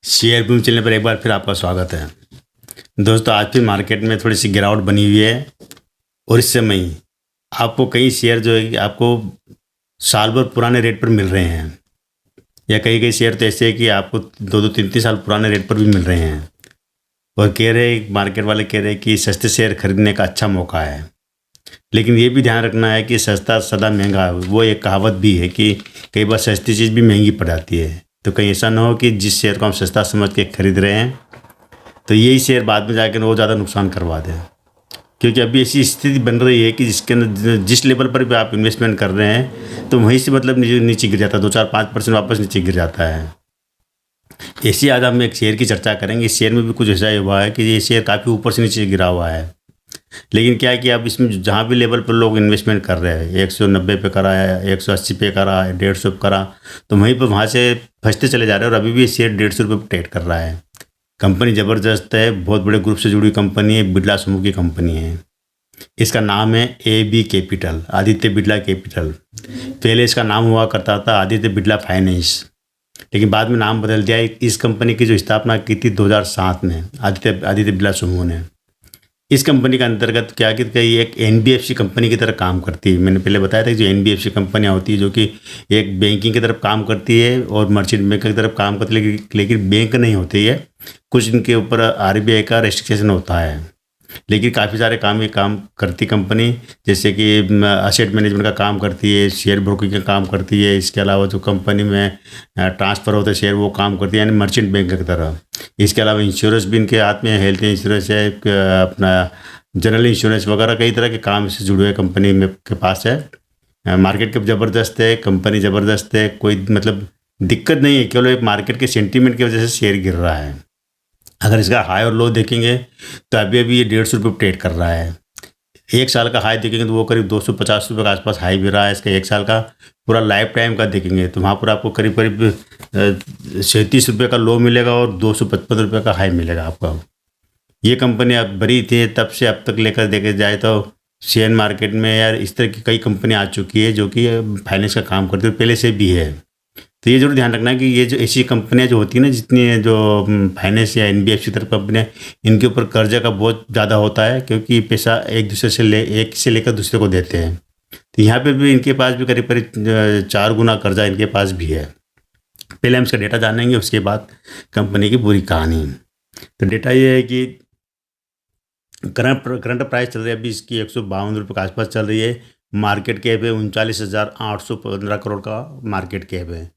Share boom channel पर एक बार फिर आपका स्वागत है। दोस्तों, आज फिर मार्केट में थोड़ी सी गिरावट बनी हुई है और इस समय ही आपको कई शेयर जो है कि आपको साल भर पुराने रेट पर मिल रहे हैं, या कई कई शेयर तो ऐसे हैं कि आपको 2-2 3-3 साल पुराने रेट पर भी मिल रहे हैं और कह रहे हैं, मार्केट वाले कह रहे हैं कि सस्ते शेयर खरीदने का अच्छा मौका है। लेकिन ये भी ध्यान रखना है कि सस्ता सदा महंगा है। वो एक कहावत भी है कि कई बार सस्ती चीज़ भी महंगी पड़ जाती है। तो कहीं ऐसा ना हो कि जिस शेयर को हम सस्ता समझ के खरीद रहे हैं तो यही शेयर बाद में जाकर वो ज़्यादा नुकसान करवा दें। क्योंकि अभी ऐसी स्थिति बन रही है कि जिसके अंदर जिस लेवल पर भी आप इन्वेस्टमेंट कर रहे हैं तो वहीं से मतलब नीचे नीचे गिर जाता है, 2-4-5% वापस नीचे गिर जाता है। ऐसी आज हम एक शेयर की चर्चा करेंगे। इस शेयर में भी कुछ ऐसा हुआ है कि ये शेयर काफ़ी ऊपर से नीचे गिरा हुआ है। लेकिन क्या है कि अब इसमें जहाँ भी लेवल पर लोग इन्वेस्टमेंट कर रहे हैं, 190 पे करा है, 180 पे करा है, 150 पे करा, तो वहीं पर वहाँ से फंसते चले जा रहे हैं और अभी भी ये शेयर 150 रुपये पर ट्रेड कर रहा है। कंपनी ज़बरदस्त है, बहुत बड़े ग्रुप से जुड़ी कंपनी है, बिरला समूह की कंपनी है। इसका नाम है AB capital, Aditya Birla capital. पहले इसका नाम हुआ करता था आदित्य बिरला फाइनेंस, लेकिन बाद में नाम बदल दिया। इस कंपनी की जो स्थापना की थी 2007 में आदित्य बिरला समूह ने। इस कंपनी के अंतर्गत क्या कि कई एक NBFC कंपनी की तरह काम करती है। मैंने पहले बताया था कि जो NBFC कंपनियाँ होती है जो कि एक बैंकिंग की तरफ काम करती है और मर्चेंट बैंक की तरफ काम करती है, लेकिन बैंक नहीं होती है। कुछ इनके ऊपर RBI का रेस्ट्रिक्शन होता है, लेकिन काफ़ी सारे काम ये काम करती कंपनी, जैसे कि असेट मैनेजमेंट का काम करती है, शेयर ब्रोकिंग का काम करती है। इसके अलावा जो कंपनी में ट्रांसफ़र होते हैं शेयर वो काम करती है, यानी मर्चेंट बैंक की तरह। इसके अलावा इंश्योरेंस भी इनके हाथ में है, हेल्थ इंश्योरेंस है, अपना जनरल इंश्योरेंस वगैरह कई तरह के काम इससे जुड़े हुए कंपनी में के पास है। मार्केट कब ज़बरदस्त है, कंपनी ज़बरदस्त है, कोई मतलब दिक्कत नहीं है, केवल एक मार्केट के सेंटीमेंट की वजह से शेयर गिर रहा है। अगर इसका हाई और लो देखेंगे तो अभी ये 150 रुपये ट्रेड कर रहा है। एक साल का हाई देखेंगे तो वो करीब 250 रुपये के आसपास हाई भी रहा है। इसका एक साल का पूरा लाइफ टाइम का देखेंगे तो वहाँ पर आपको करीब करीब 37 रुपये का लो मिलेगा और 255 रुपये का हाई मिलेगा आपको। ये कंपनी अब बड़ी थी तब से अब तक लेकर देखे जाए तो शेयर मार्केट में यार इस तरह की कई कंपनी आ चुकी है जो कि फाइनेंस का काम करती है, पहले से भी है। तो ये जरूर ध्यान रखना है कि ये जो ऐसी कंपनियां जो होती है ना, जितनी जो फाइनेंस या NBFC तरफ कंपनियां, इनके ऊपर कर्जा का बहुत ज़्यादा होता है, क्योंकि पैसा एक से लेकर दूसरे को देते हैं। तो यहाँ पे भी इनके पास भी करीब करीब 4 गुना कर्जा इनके पास भी है। पहले हम इसका डेटा जानेंगे, उसके बाद कंपनी की पूरी कहानी। तो डेटा ये है कि करंट प्राइस चल रही है अभी इसकी 152 रुपये के आसपास चल रही है। मार्केट कैप है 39,815 करोड़ का मार्केट कैप है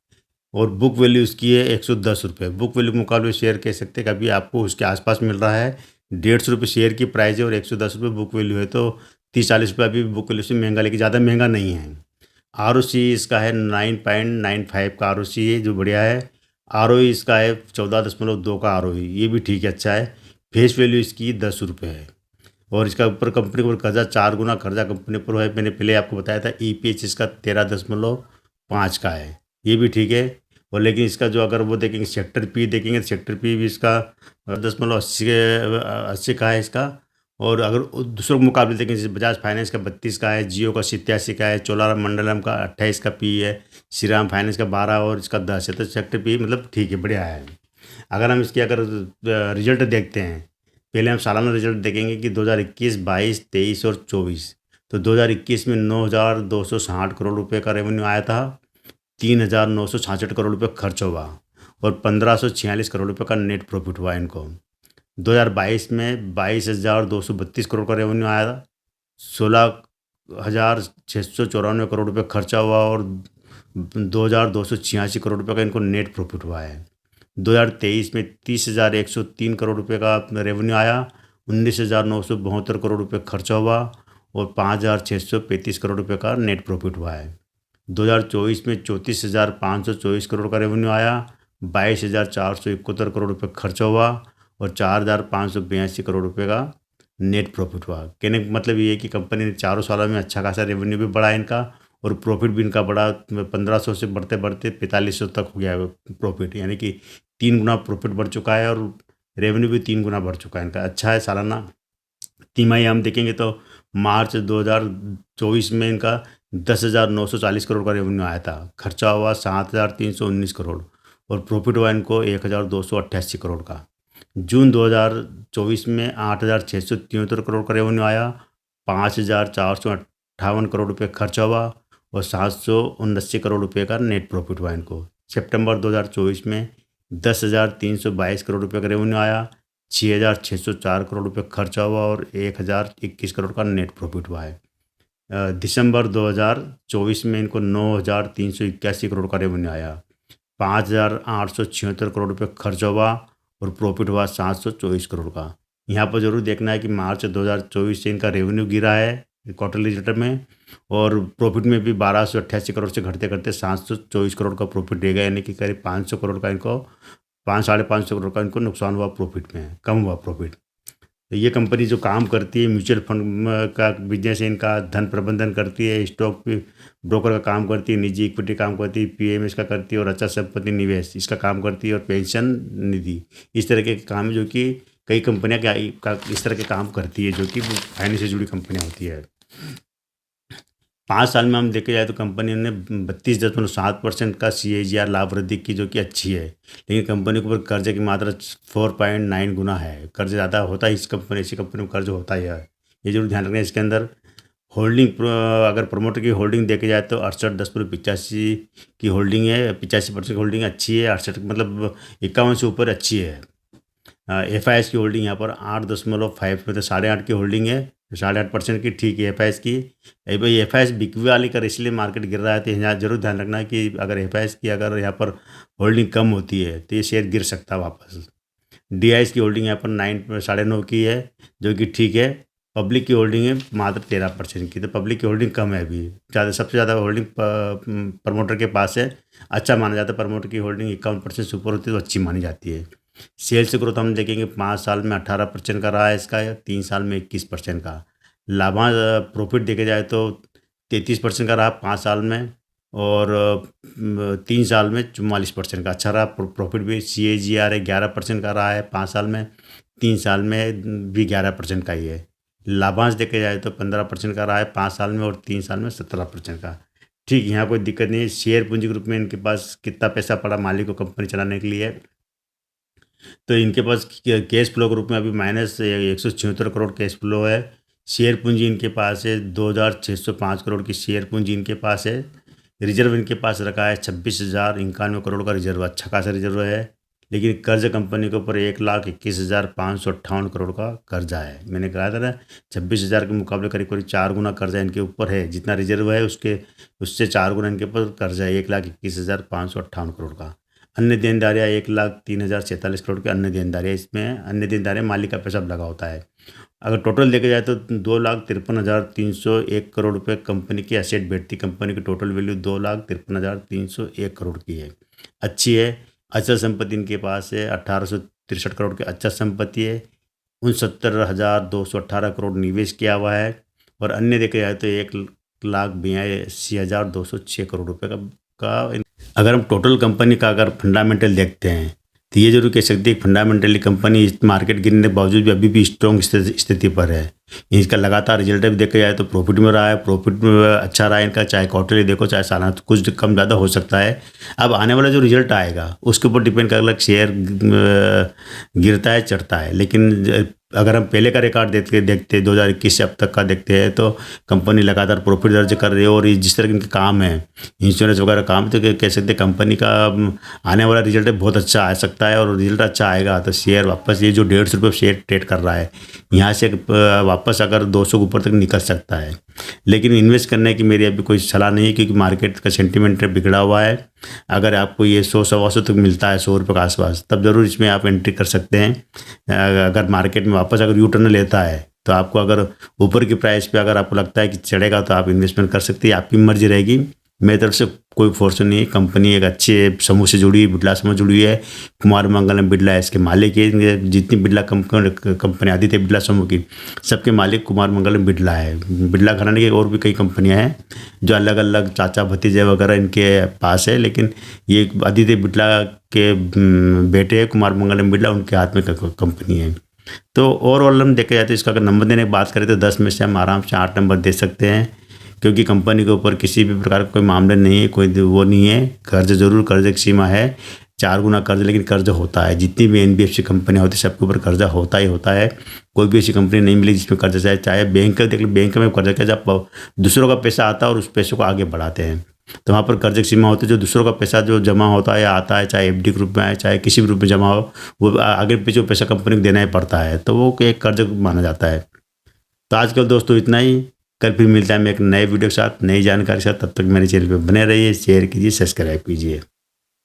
और बुक वैल्यू इसकी है 110 रुपये। बुक वैल्यू के मुकाबले शेयर कह सकते हैं कि अभी आपको उसके आसपास मिल रहा है। 150 रुपये शेयर की प्राइस है और 110 रुपये बुक वैल्यू है, तो 30-40 रुपये अभी बुक वैल्यू से महंगा, लेकिन ज़्यादा महंगा नहीं है। ROC इसका है 9.95 का ROC है, जो बढ़िया है। ROE इसका है 14.2 का ROE, ये भी ठीक है, अच्छा है। फेस वैल्यू इसकी 10 रुपये है और इसका ऊपर कंपनी पर कर्जा 4 गुना कर्जा कंपनी पर है। मैंने पहले आपको बताया था EPH इसका 13.5 का है, ये भी ठीक है। और लेकिन इसका जो अगर वो देखेंगे सेक्टर P देखेंगे तो सेक्टर P भी इसका 10.80 का है इसका। और अगर दूसरों के मुकाबले देखेंगे जैसे बजाज फाइनेंस का 32 का है, जियो का 87 का है, चोलामंडलम का 28 का P है, श्रीराम फाइनेंस का 12 और इसका 10 है। तो सेक्टर P मतलब ठीक है, बढ़िया है। अगर हम इसके अगर रिजल्ट देखते हैं, पहले हम सालाना रिजल्ट देखेंगे कि 2021, 22, 23 और 24। तो 2021 में 9,260 करोड़ रुपए का रेवेन्यू आया था, 3,966 करोड़ रुपए खर्च हुआ और 1,546 करोड़ रुपए का नेट प्रॉफिट हुआ इनको। 2022 में 22,232 करोड़ का रेवेन्यू आया था, 16,694 करोड़ रुपए खर्चा हुआ और 2,286 करोड़ रुपए का इनको नेट प्रॉफिट हुआ है। 2023 में 30,103 करोड़ रुपए का रेवेन्यू आया, 19,972 करोड़ रुपए खर्चा हुआ और 5,635 करोड़ रुपए का नेट प्रॉफिट हुआ है। 2024 में 34,524 करोड़ का रेवेन्यू आया, 22,471 करोड़ रुपए खर्चा हुआ और 4,582 करोड़ रुपए का नेट प्रॉफिट हुआ। कहने का मतलब ये है कि कंपनी ने 4 सालों में अच्छा खासा रेवेन्यू भी बढ़ा इनका और प्रॉफिट भी इनका बढ़ा। 1500 से बढ़ते बढ़ते 4500 तक हो गया प्रॉफिट, यानी कि 3 गुना प्रॉफिट बढ़ चुका है और रेवेन्यू भी 3 गुना बढ़ चुका है इनका। अच्छा है सालाना। तिमाही हम देखेंगे तो मार्च 2024 में इनका 10,940 करोड़ का रेवेन्यू आया था, खर्चा हुआ 7,319 करोड़ और प्रॉफिट हुआ इनको 1288 करोड़ का। जून 2024 में 8,673 करोड़ का रेवेन्यू आया, 5,458 करोड़ रुपये खर्चा हुआ और 779 करोड़ रुपये का नेट प्रॉफिट हुआ इनको। सितंबर 2024 में 10,322 करोड़ रुपये का रेवेन्यू आया, 6,604 करोड़ रुपये खर्चा हुआ और 1,021 करोड़ का नेट प्रॉफिट हुआ है। दिसंबर 2024 में इनको 9,381 करोड़ का रेवेन्यू आया, 5,876 करोड़ रुपये खर्च हुआ और प्रॉफिट हुआ 724 करोड़ का। यहाँ पर जरूर देखना है कि मार्च 2024 से इनका रेवेन्यू गिरा है क्वार्टरली रिजल्ट में, और प्रॉफिट में भी 1,288 करोड़ से घटते घटते 724 करोड़ का प्रॉफिट देगा, यानी कि करीब 500 करोड़ का इनको 500-550 करोड़ का इनको नुकसान हुआ प्रॉफिट में, कम हुआ प्रॉफिट। तो ये कंपनी जो काम करती है, म्यूचुअल फंड का बिजनेस है इनका, धन प्रबंधन करती है, स्टॉक ब्रोकर का काम करती है, निजी इक्विटी काम करती है, पीएमएस का करती है और अचल संपत्ति निवेश इसका काम करती है और पेंशन निधि, इस तरह के काम है जो कि कई कंपनियां इस तरह के काम करती है जो कि फाइनेंस से जुड़ी कंपनियां होती है। 5 साल में हम देखे जाए तो कंपनी ने 32.7% का CAGR लाभ वृद्धि की, जो कि अच्छी है, लेकिन कंपनी के ऊपर कर्जे की मात्रा 4.9 गुना है। कर्ज ज़्यादा होता है ऐसी कंपनी में कर्ज होता ही है, ये जरूर ध्यान रखना है। इसके अंदर होल्डिंग, अगर प्रमोटर की होल्डिंग देखे जाए तो 68.85 की होल्डिंग है, 85% की होल्डिंग अच्छी है, 68 मतलब 51 से ऊपर अच्छी है। FIS की होल्डिंग यहाँ पर 8.5 मतलब 8.5 की होल्डिंग है, 8.5% की, ठीक है FIS की। भाई FIS बिकवी वाली कर इसलिए मार्केट गिर रहा है, तो यहाँ जरूर ध्यान रखना है कि अगर FIS की अगर यहाँ पर होल्डिंग कम होती है तो ये शेयर गिर सकता है वापस। DIS की होल्डिंग यहाँ पर 9.5 की है, जो कि ठीक है। पब्लिक की होल्डिंग है मात्र 13% की, तो पब्लिक की होल्डिंग कम है अभी, सबसे ज़्यादा होल्डिंग प्रमोटर के पास है, अच्छा माना जाता है। प्रमोटर की होल्डिंग 51% से ऊपर होती है तो अच्छी मानी जाती है। सेल्स ग्रोथ हम देखेंगे 5 साल में 18% का रहा है इसका, 3 साल में 21% का। लाभांश प्रॉफिट देखे जाए तो 33% का रहा 5 साल में, और 3 साल में 44% का अच्छा रहा। प्रॉफिट भी CAGR है 11% का रहा है 5 साल में, 3 साल में भी 11% का ही है। लाभांश देखे जाए तो 15% का रहा है 5 साल में और 3 साल में 17% का। ठीक, यहाँ कोई दिक्कत नहीं है। शेयर पूंजी ग्रुप में इनके पास कितना पैसा पड़ा मालिक को कंपनी चलाने के लिए, तो इनके पास कैश फ्लो ग्रुप में अभी -176 करोड़ कैश फ्लो है। शेयर पूंजी इनके पास है 2,605 करोड़ की शेयर पूंजी इनके पास है। रिजर्व इनके पास रखा है 26,091 करोड़ का रिजर्व, अच्छा खासा रिजर्व है। लेकिन कर्ज कंपनी के ऊपर 1,21,558 करोड़ का कर्जा है। मैंने कहा था ना 26,000 के मुकाबले करीब करीब 4 गुना कर्जा इनके ऊपर है, जितना रिजर्व है उससे 4 गुना इनके ऊपर कर्जा है, 1,21,558 करोड़ का। अन्य देनदारियाँ 1,03,046 करोड़ की अन्य देनदारियाँ, इसमें अन्य देनदारियाँ मालिक का पैसा लगा होता है। अगर टोटल देखे जाए तो 2,53,301 करोड़ रुपये कंपनी की एसेट बैठती, कंपनी की टोटल वैल्यू 2,53,301 करोड़ की है, अच्छी है। अचल संपत्ति इनके पास है 1,863 करोड़ की अचल संपत्ति है, 69,218 करोड़ निवेश किया हुआ है, और अन्य देखे जाए तो 1,82,206 करोड़ रुपये का। अगर हम टोटल कंपनी का अगर फंडामेंटल देखते हैं तो ये जरूर कह सकते हैं फंडामेंटली कंपनी इस मार्केट गिरने के बावजूद भी अभी भी स्ट्रॉन्ग स्थिति पर है। इसका लगातार रिजल्ट भी देखा जाए तो प्रॉफिट में रहा है, प्रॉफिट में अच्छा रहा है इनका, चाहे क्वार्टरली देखो चाहे सालाना, तो कुछ कम ज़्यादा हो सकता है। अब आने वाला जो रिजल्ट आएगा उसके ऊपर डिपेंड कर शेयर गिरता है चढ़ता है। लेकिन अगर हम पहले का रिकॉर्ड देखते 2021 से अब तक का देखते हैं तो कंपनी लगातार प्रॉफिट दर्ज कर रही है, और जिस तरह के इनके काम है इंश्योरेंस वगैरह काम, तो कह सकते हैं कंपनी का आने वाला रिजल्ट बहुत अच्छा आ सकता है। और रिजल्ट अच्छा आएगा तो शेयर वापस, ये जो 150 रुपये शेयर ट्रेड कर रहा है यहाँ से वापस अगर 200 के ऊपर तक निकल सकता है। लेकिन इन्वेस्ट करने की मेरी अभी कोई सलाह नहीं है, क्योंकि मार्केट का सेंटीमेंट बिगड़ा हुआ है। अगर आपको ये 100-125 तक मिलता है 100 रुपये के आसपास, तब ज़रूर इसमें आप एंट्री कर सकते हैं। अगर मार्केट में वापस अगर यू टर्न लेता है तो आपको अगर ऊपर की प्राइस पे अगर आपको लगता है कि चढ़ेगा तो आप इन्वेस्टमेंट कर सकते हैं, आपकी मर्जी रहेगी। मेरी तरफ से कोई फोर्स नहीं है। कंपनी एक अच्छे समूह से जुड़ी, बिड़ला समूह जुड़ी है। कुमार मंगलम बिड़ला इसके मालिक है। जितनी बिड़ला कंपनी आदित्य बिड़ला समूह की सबके मालिक कुमार मंगलम बिड़ला है। बिड़ला घराने की और भी कई कंपनियां हैं जो अलग अलग चाचा भतीजे वगैरह इनके पास है, लेकिन ये आदित्य बिड़ला के बेटे कुमार मंगलम बिड़ला, उनके हाथ में कंपनी है। तो ओवरऑल हम देखे जाए तो इसका अगर नंबर देने की बात करें तो 10 में से हम आराम से 8 नंबर दे सकते हैं, क्योंकि कंपनी के ऊपर किसी भी प्रकार का कोई मामला नहीं है, कोई वो नहीं है। कर्ज जरूर, कर्ज की सीमा है 4 गुना कर्ज, लेकिन कर्ज होता है। जितनी भी एनबीएफसी कंपनियां होती है सबके ऊपर कर्जा होता ही होता है। कोई भी ऐसी कंपनी नहीं मिली जिसमें कर्जा, चाहे चाहे बैंक का देख लो, बैंक में कर्जा क्या, जब दूसरों का पैसा आता है और उस पैसे को आगे बढ़ाते हैं तो वहाँ पर कर्ज की सीमा होती है। जो दूसरों का पैसा जो जमा होता है या आता है, चाहे एफडी के रूप में आए चाहे किसी भी रूप में जमा हो, वो आगे पीछे जो पैसा कंपनी को देना ही पड़ता है, तो वो एक कर्ज माना जाता है। तो आजकल दोस्तों इतना ही। कल फिर मिलता है मैं एक नए वीडियो के साथ, नई जानकारी के साथ। तब तक मेरे चैनल पर बने रहिए, शेयर कीजिए, सब्सक्राइब कीजिए।